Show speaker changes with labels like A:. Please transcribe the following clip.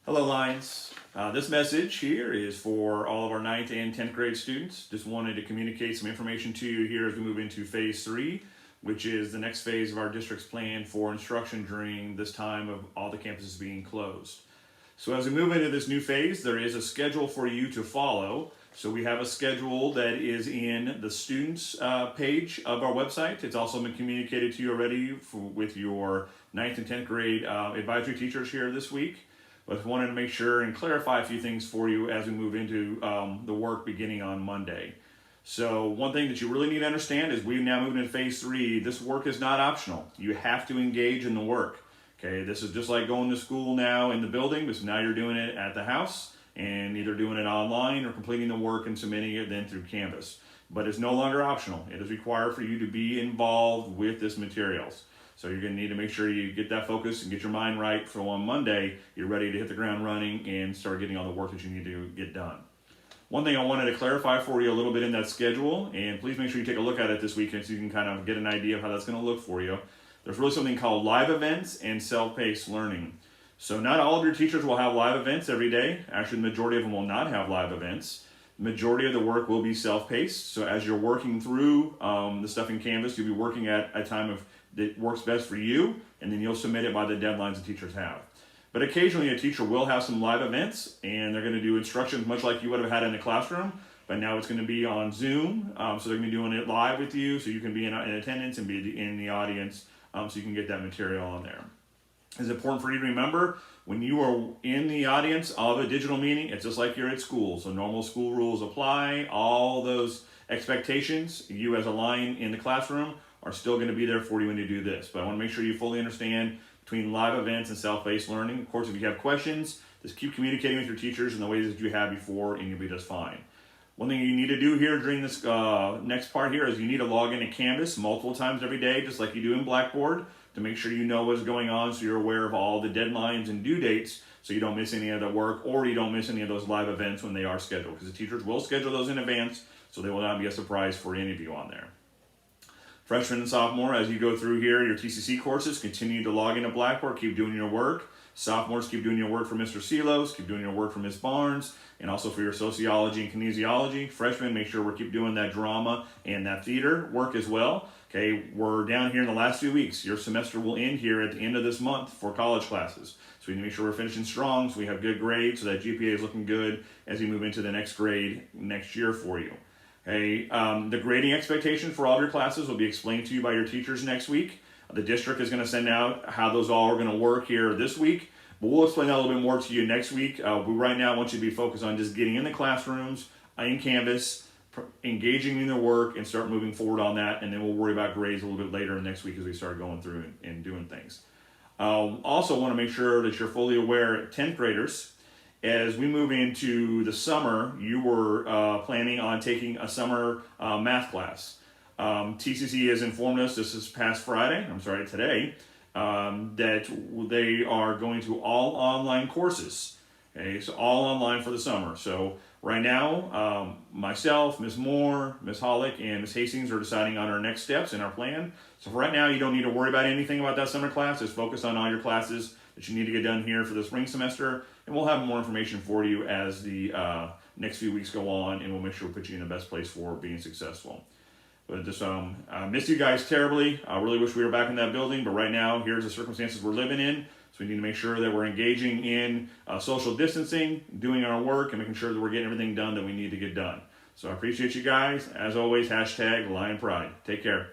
A: Hello, Lions. This message here is for all of our 9th and 10th grade students. Just wanted to communicate some information to you here as we move into phase 3, which is the next phase of our district's plan for instruction during this time of all the campuses being closed. So as we move into this new phase, there is a schedule for you to follow. So we have a schedule that is in the students page of our website. It's also been communicated to you already with your 9th and 10th grade advisory teachers here this week. But I wanted to make sure and clarify a few things for you as we move into the work beginning on Monday. So one thing that you really need to understand is we've now moved into phase 3. This work is not optional. You have to engage in the work. Okay, this is just like going to school now in the building, but now you're doing it at the house and either doing it online or completing the work and submitting it then through Canvas. But it's no longer optional. It is required for you to be involved with this materials. So you're going to need to make sure you get that focus and get your mind right so on Monday you're ready to hit the ground running and start getting all the work that you need to get done. One thing I wanted to clarify for you a little bit in that schedule, and please make sure you take a look at it this weekend so you can kind of get an idea of how that's going to look for you. There's really something called live events and self-paced learning. So not all of your teachers will have live events every day. Actually, the majority of them will not have live events. The majority of the work will be self-paced. So as you're working through the stuff in Canvas, you'll be working at a time that works best for you, and then you'll submit it by the deadlines the teachers have. But occasionally a teacher will have some live events, and they're going to do instructions much like you would have had in the classroom, but now it's going to be on Zoom. So they're going to be doing it live with you, so you can be in attendance and be in the audience, so you can get that material on there. It's important for you to remember, when you are in the audience of a digital meeting, it's just like you're at school. So normal school rules apply. All those expectations, you as a line in the classroom, are still going to be there for you when you do this. But I want to make sure you fully understand between live events and self-paced learning. Of course, if you have questions, just keep communicating with your teachers in the ways that you have before, and you'll be just fine. One thing you need to do here during this next part here is you need to log into Canvas multiple times every day, just like you do in Blackboard, to make sure you know what's going on so you're aware of all the deadlines and due dates so you don't miss any of the work or you don't miss any of those live events when they are scheduled, because the teachers will schedule those in advance, so they will not be a surprise for any of you on there. Freshmen and sophomore, as you go through here, your TCC courses, continue to log into Blackboard, keep doing your work. Sophomores, keep doing your work for Mr. Silos, keep doing your work for Ms. Barnes, and also for your sociology and kinesiology. Freshmen, make sure we keep doing that drama and that theater work as well. Okay, we're down here in the last few weeks. Your semester will end here at the end of this month for college classes. So we need to make sure we're finishing strong so we have good grades, so that GPA is looking good as you move into the next grade next year for you. Okay, the grading expectations for all of your classes will be explained to you by your teachers next week. The district is going to send out how those all are going to work here this week, but we'll explain that a little bit more to you next week. But right now I want you to be focused on just getting in the classrooms, in Canvas, engaging in the work, and start moving forward on that, and then we'll worry about grades a little bit later next week as we start going through and doing things. Also want to make sure that you're fully aware, 10th graders, as we move into the summer, you were planning on taking a summer math class. TCC has informed us, this is today, that they are going to all online courses. Okay, so all online for the summer. So right now, myself, Ms. Moore, Ms. Hollick, and Ms. Hastings are deciding on our next steps in our plan. So for right now, you don't need to worry about anything about that summer class. Just focus on all your classes that you need to get done here for the spring semester, and we'll have more information for you as the next few weeks go on, and we'll make sure we put you in the best place for being successful. But just miss you guys terribly. I really wish we were back in that building, but right now, here's the circumstances we're living in. So we need to make sure that we're engaging in social distancing, doing our work, and making sure that we're getting everything done that we need to get done. So I appreciate you guys. As always, #Lion Pride. Take care.